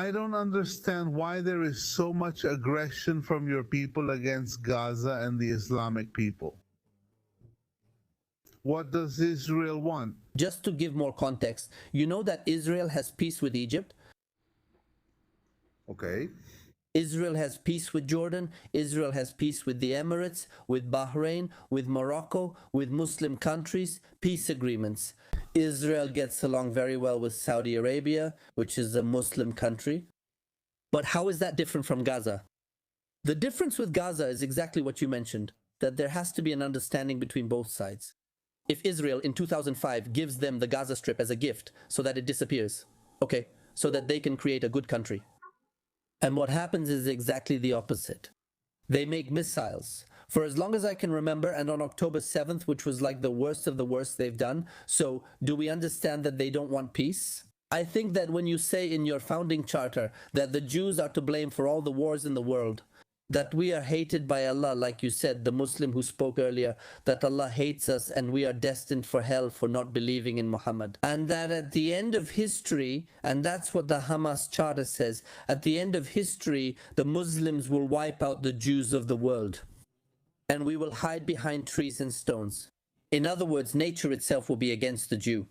I don't understand why there is so much aggression from your people against Gaza and the Islamic people. What does Israel want? Just to give more context, you know that Israel has peace with Egypt. Okay. Israel has peace with Jordan. Israel has peace with the Emirates, with Bahrain, with Morocco, with Muslim countries, peace agreements. Israel gets along very well with Saudi Arabia, which is a Muslim country. But how is that different from Gaza? The difference with Gaza is exactly what you mentioned, that there has to be an understanding between both sides. If Israel in 2005 gives them the Gaza Strip as a gift so that it disappears, okay, so that they can create a good country. And what happens is exactly the opposite. They make missiles. For as long as I can remember, and on October 7th, which was like the worst of the worst they've done. So do we understand that they don't want peace? I think that when you say in your founding charter that the Jews are to blame for all the wars in the world, that we are hated by Allah, like you said, the Muslim who spoke earlier, that Allah hates us and we are destined for hell for not believing in Muhammad. And that at the end of history, and that's what the Hamas charter says, at the end of history, the Muslims will wipe out the Jews of the world. And we will hide behind trees and stones. In other words, nature itself will be against the Jew.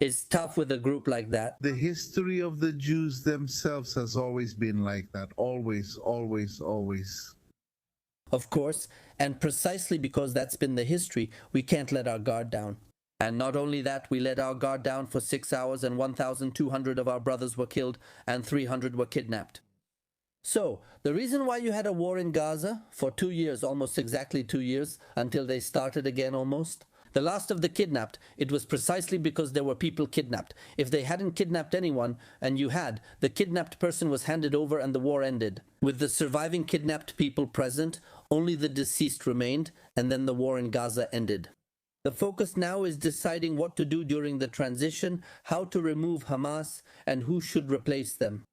It's tough with a group like that. The history of the Jews themselves has always been like that. Always, always, always. Of course, and precisely because that's been the history, we can't let our guard down. And not only that, we let our guard down for 6 hours and 1,200 of our brothers were killed and 300 were kidnapped. So, the reason why you had a war in Gaza for 2 years, almost exactly 2 years, until they started again almost, the last of the kidnapped, it was precisely because there were people kidnapped. If they hadn't kidnapped anyone, and you had, the kidnapped person was handed over and the war ended. With the surviving kidnapped people present, only the deceased remained, and then the war in Gaza ended. The focus now is deciding what to do during the transition, how to remove Hamas, and who should replace them.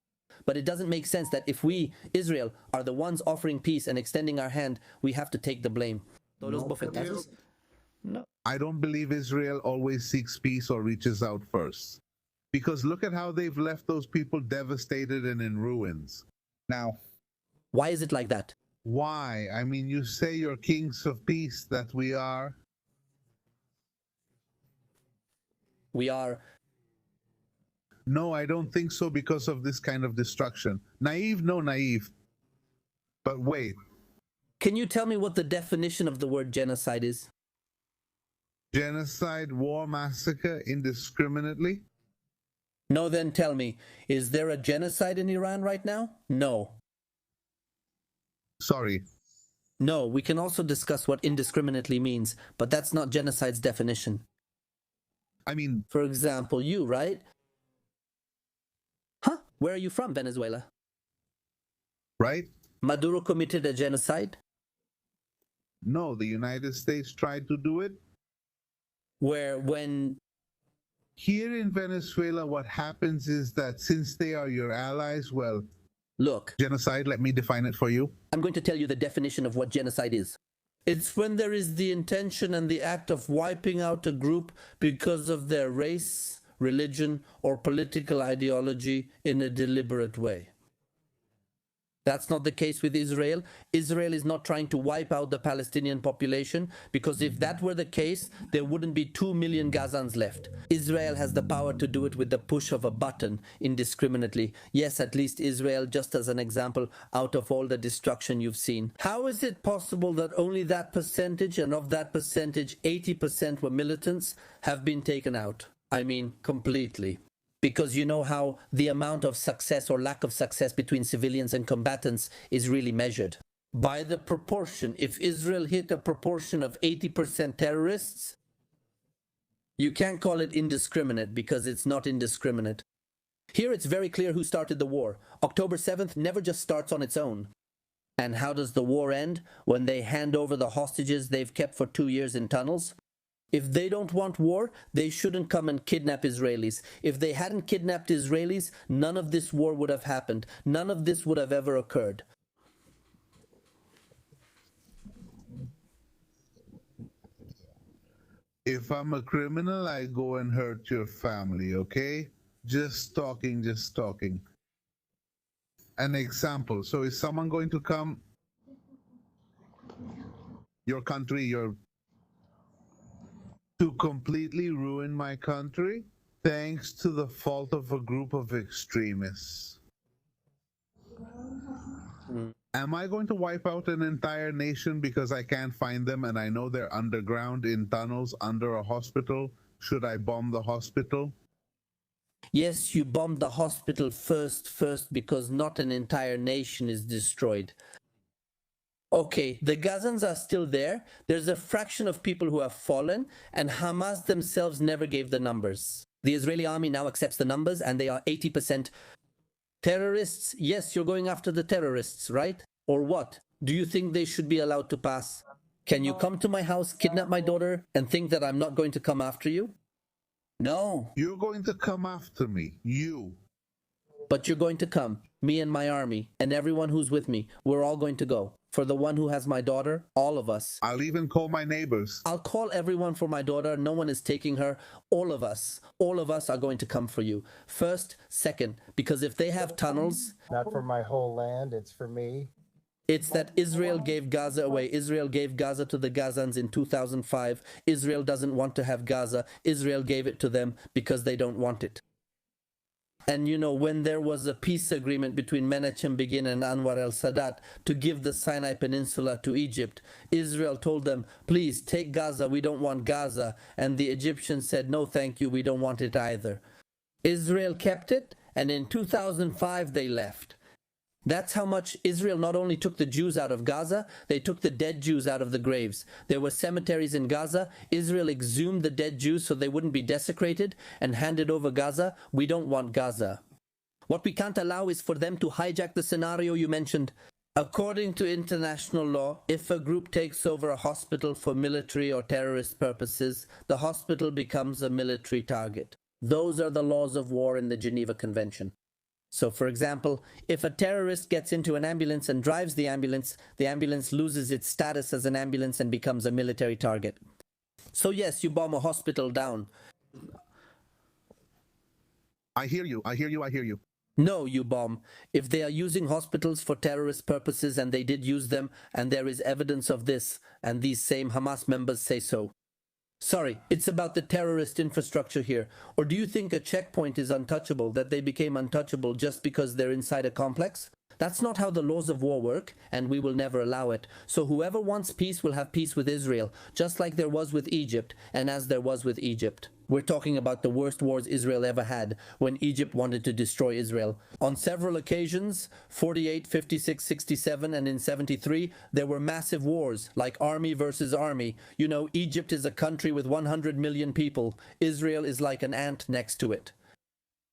But it doesn't make sense that if we, Israel, are the ones offering peace and extending our hand, we have to take the blame. No. I don't believe Israel always seeks peace or reaches out first. Because look at how they've left those people devastated and in ruins. Now, why is it like that? Why? I mean, you say you're kings of peace, that we are. We are. No, I don't think so because of this kind of destruction. Naive? No, naive. But wait. Can you tell me what the definition of the word genocide is? Genocide, war, massacre, indiscriminately? No, then tell me, is there a genocide in Iran right now? No. Sorry. No, we can also discuss what indiscriminately means, but that's not genocide's definition. I mean... For example, you, right? Huh? Where are you from, Venezuela? Right? Maduro committed a genocide? No, the United States tried to do it. When... Here in Venezuela, what happens is that since they are your allies, well... Look. Genocide, let me define it for you. I'm going to tell you the definition of what genocide is. It's when there is the intention and the act of wiping out a group because of their race, religion, or political ideology in a deliberate way. That's not the case with Israel. Israel is not trying to wipe out the Palestinian population, because if that were the case, there wouldn't be 2 million Gazans left. Israel has the power to do it with the push of a button, indiscriminately. Yes, at least Israel, just as an example, out of all the destruction you've seen. How is it possible that only that percentage, and of that percentage 80% were militants, have been taken out? I mean, completely. Because you know how the amount of success or lack of success between civilians and combatants is really measured. By the proportion, if Israel hit a proportion of 80% terrorists, you can't call it indiscriminate because it's not indiscriminate. Here it's very clear who started the war. October 7th never just starts on its own. And how does the war end? When they hand over the hostages they've kept for 2 years in tunnels? If they don't want war, they shouldn't come and kidnap Israelis. If they hadn't kidnapped Israelis, none of this war would have happened. None of this would have ever occurred. If I'm a criminal, I go and hurt your family, okay? Just talking, just talking. an example. So is someone going to come your country, to completely ruin my country thanks to the fault of a group of extremists? Am I going to wipe out an entire nation because I can't find them and I know they're underground in tunnels under a hospital? Should I bomb the hospital? Yes, you bombed the hospital first because not an entire nation is destroyed. Okay, the Gazans are still there. There's a fraction of people who have fallen, and Hamas themselves never gave the numbers. The Israeli army now accepts the numbers, and they are 80% terrorists. Yes, you're going after the terrorists, right? Or what? Do you think they should be allowed to pass? Can you come to my house, kidnap my daughter, and think that I'm not going to come after you? No. You're going to come after me. You. But you're going to come. Me and my army, and everyone who's with me. We're all going to go. For the one who has my daughter, all of us. I'll even call my neighbors. I'll call everyone for my daughter. No one is taking her. All of us are going to come for you. First, second, because if they have tunnels... Not for my whole land, it's for me. It's that Israel gave Gaza away. Israel gave Gaza to the Gazans in 2005. Israel doesn't want to have Gaza. Israel gave it to them because they don't want it. And you know, when there was a peace agreement between Menachem Begin and Anwar el-Sadat to give the Sinai Peninsula to Egypt, Israel told them, please take Gaza, we don't want Gaza. And the Egyptians said, no thank you, we don't want it either. Israel kept it, and in 2005 they left. That's how much Israel not only took the Jews out of Gaza, they took the dead Jews out of the graves. There were cemeteries in Gaza. Israel exhumed the dead Jews so they wouldn't be desecrated and handed over Gaza. We don't want Gaza. What we can't allow is for them to hijack the scenario you mentioned. According to international law, if a group takes over a hospital for military or terrorist purposes, the hospital becomes a military target. Those are the laws of war in the Geneva Convention. So, for example, if a terrorist gets into an ambulance and drives the ambulance loses its status as an ambulance and becomes a military target. So yes, you bomb a hospital down. I hear you. No, you bomb. If they are using hospitals for terrorist purposes, and they did use them, and there is evidence of this, and these same Hamas members say so. Sorry, it's about the terrorist infrastructure here. Or do you think a checkpoint is untouchable, that they became untouchable just because they're inside a complex? That's not how the laws of war work, and we will never allow it. So whoever wants peace will have peace with Israel, just like there was with Egypt, and as there was with Egypt. We're talking about the worst wars Israel ever had, when Egypt wanted to destroy Israel. On several occasions, 48, 56, 67, and in 73, there were massive wars, like army versus army. You know, Egypt is a country with 100 million people. Israel is like an ant next to it.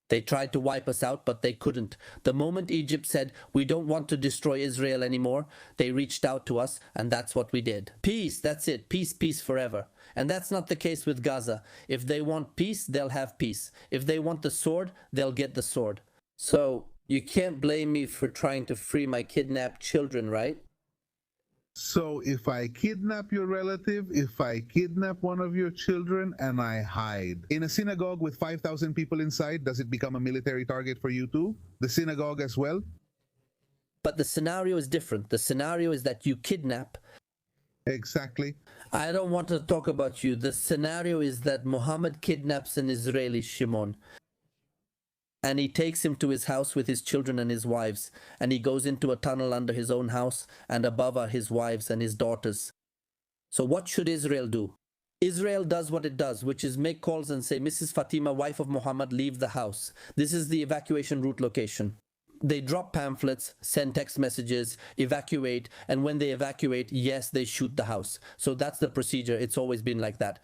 They tried to wipe us out, but they couldn't. The moment Egypt said, we don't want to destroy Israel anymore, they reached out to us, and that's what we did. Peace, that's it. Peace, peace forever. And that's not the case with Gaza. If they want peace, they'll have peace. If they want the sword, they'll get the sword. So, you can't blame me for trying to free my kidnapped children, right? So if I kidnap your relative, if I kidnap one of your children and I hide in a synagogue with 5,000 people inside, does it become a military target for you too? The synagogue as well? But the scenario is different. The scenario is that you kidnap. Exactly. I don't want to talk about you. The scenario is that Muhammad kidnaps an Israeli Shimon. And he takes him to his house with his children and his wives. And he goes into a tunnel under his own house, and above are his wives and his daughters. So what should Israel do? Israel does what it does, which is make calls and say, Mrs. Fatima, wife of Muhammad, leave the house. This is the evacuation route location. They drop pamphlets, send text messages, evacuate, and when they evacuate, yes, they shoot the house. So that's the procedure. It's always been like that.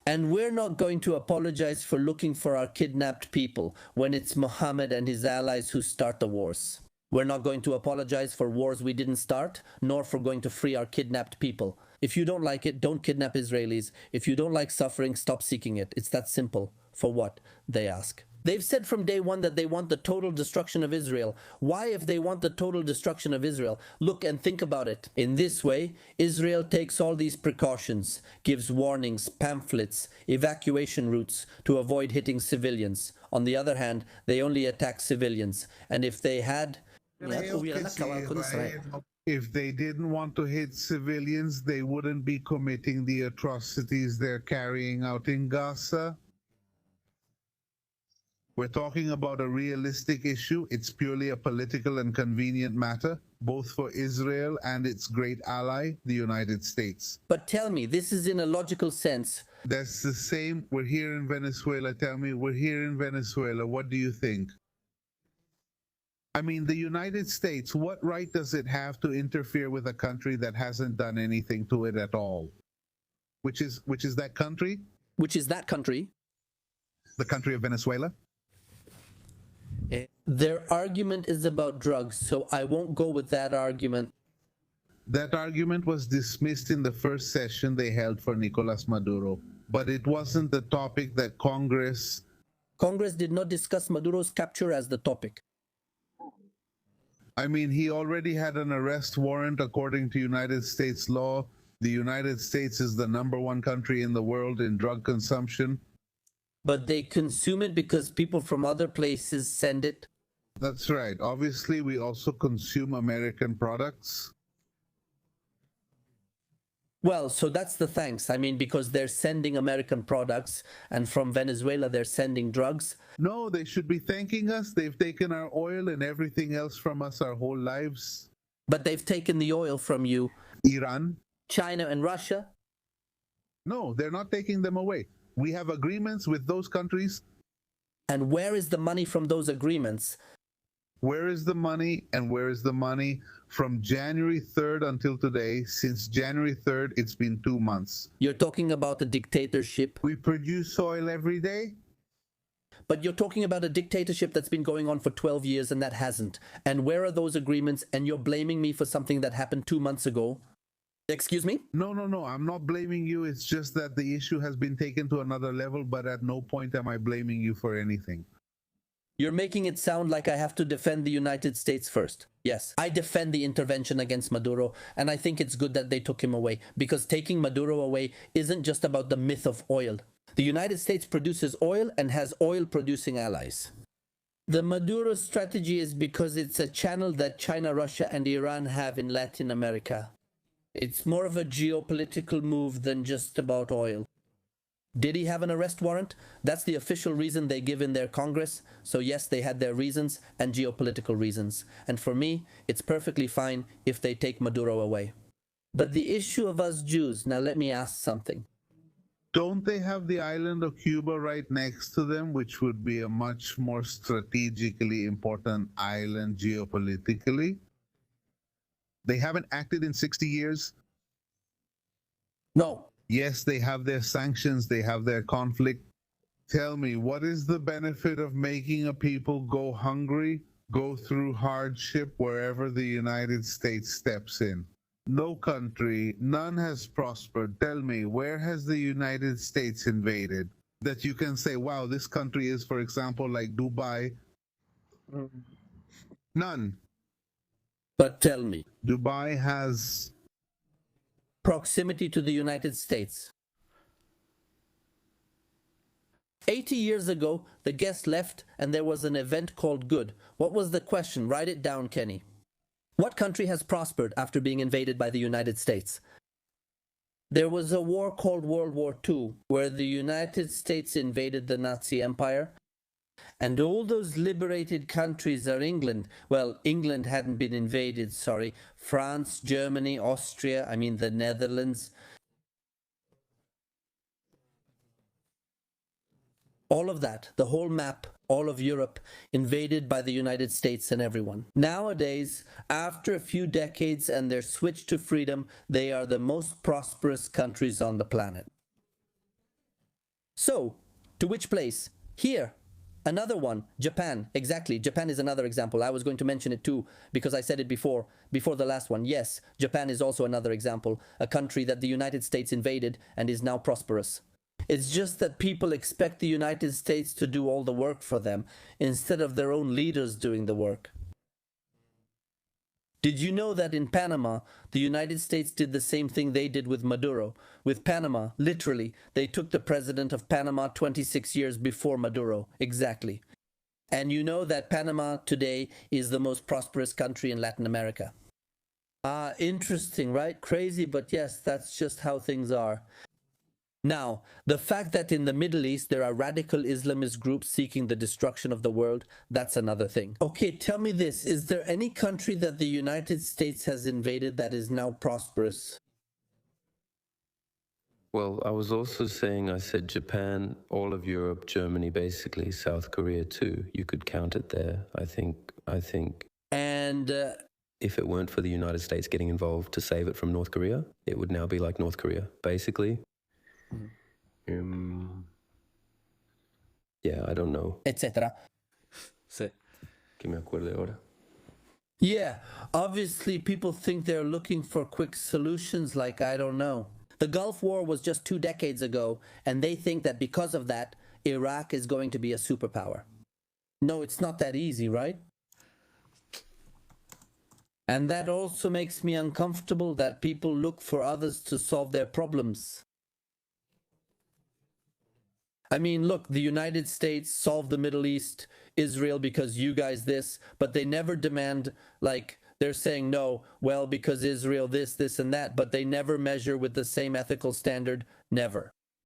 And we're not going to apologize for looking for our kidnapped people when it's Muhammad and his allies who start the wars. We're not going to apologize for wars we didn't start, nor for going to free our kidnapped people. If you don't like it, don't kidnap Israelis. If you don't like suffering, stop seeking it. It's that simple. For what? They ask. They've said from day one that they want the total destruction of Israel. Why, if they want the total destruction of Israel? Look and think about it. In this way, Israel takes all these precautions, gives warnings, pamphlets, evacuation routes to avoid hitting civilians. On the other hand, they only attack civilians. And if they had If they didn't want to hit civilians, they wouldn't be committing the atrocities they're carrying out in Gaza. We're talking about a realistic issue. It's purely a political and convenient matter, both for Israel and its great ally, the United States. But tell me, this is in a logical sense. That's the same. We're here in Venezuela. Tell me, we're here in Venezuela. What do you think? I mean, the United States, what right does it have to interfere with a country that hasn't done anything to it at all? Which is that country? Which is that country? The country of Venezuela? Their argument is about drugs, so I won't go with that argument. That argument was dismissed in the first session they held for Nicolas Maduro, but it wasn't the topic that Congress did not discuss Maduro's capture as the topic. I mean, he already had an arrest warrant according to United States law. The United States is the #1 country in the world in drug consumption. But they consume it because people from other places send it. That's right. Obviously, we also consume American products. Well, so that's the thanks. I mean, because they're sending American products, and from Venezuela they're sending drugs. No, they should be thanking us. They've taken our oil and everything else from us our whole lives. But they've taken the oil from you. Iran? China and Russia? No, they're not taking them away. We have agreements with those countries. And where is the money from those agreements? Where is the money, and where is the money from January 3rd until today? Since January 3rd, it's been 2 months. You're talking about a dictatorship. We produce oil every day. But you're talking about a dictatorship that's been going on for 12 years and that hasn't. And where are those agreements? And you're blaming me for something that happened 2 months ago. Excuse me? No, I'm not blaming you. It's just that the issue has been taken to another level, but at no point am I blaming you for anything. You're making it sound like I have to defend the United States first. Yes, I defend the intervention against Maduro, and I think it's good that they took him away, because taking Maduro away isn't just about the myth of oil. The United States produces oil and has oil-producing allies. The Maduro strategy is because it's a channel that China, Russia, and Iran have in Latin America. It's more of a geopolitical move than just about oil. Did he have an arrest warrant? That's the official reason they give in their Congress. So yes, they had their reasons and geopolitical reasons. And for me, it's perfectly fine if they take Maduro away. But the issue of us Jews, now let me ask something. Don't they have the island of Cuba right next to them, which would be a much more strategically important island geopolitically? They haven't acted in 60 years? No. Yes, they have their sanctions, they have their conflict. Tell me, what is the benefit of making a people go hungry, go through hardship wherever the United States steps in? No country, none has prospered. Tell me, where has the United States invaded? That you can say, wow, this country is, for example, like Dubai. None. But tell me. Dubai has proximity to the United States. 80 years ago, the guest left and there was an event called good. What was the question? Write it down, Kenny. What country has prospered after being invaded by the United States? There was a war called World War II, where the United States invaded the Nazi Empire. And all those liberated countries are England. Well, England hadn't been invaded, sorry. France, Germany, Austria, the Netherlands. All of that, the whole map, all of Europe, invaded by the United States and everyone. Nowadays, after a few decades and their switch to freedom, they are the most prosperous countries on the planet. So, to which place? Here. Another one, Japan. Exactly, Japan is another example. I was going to mention it too, because I said it before the last one. Yes, Japan is also another example, a country that the United States invaded and is now prosperous. It's just that people expect the United States to do all the work for them, instead of their own leaders doing the work. Did you know that in Panama, the United States did the same thing they did with Maduro? With Panama, literally, they took the president of Panama 26 years before Maduro. Exactly. And you know that Panama today is the most prosperous country in Latin America. Interesting, right? Crazy, but yes, that's just how things are. Now, the fact that in the Middle East there are radical Islamist groups seeking the destruction of the world, that's another thing. Okay, tell me this. Is there any country that the United States has invaded that is now prosperous? Well, I was also saying, I said Japan, all of Europe, Germany, basically, South Korea too. You could count it there. I think. And if it weren't for the United States getting involved to save it from North Korea, it would now be like North Korea, basically. Yeah, I don't know. etc. Sí. Que me acuerde ahora. Yeah, obviously people think they're looking for quick solutions like, I don't know. The Gulf War was just 2 decades ago, and they think that because of that, Iraq is going to be a superpower. No, it's not that easy, right? And that also makes me uncomfortable that people look for others to solve their problems. I mean, look, the United States solved the Middle East, Israel because you guys this, but they never demand, like, they're saying no, well, because Israel this, and that, but they never measure with the same ethical standard, never.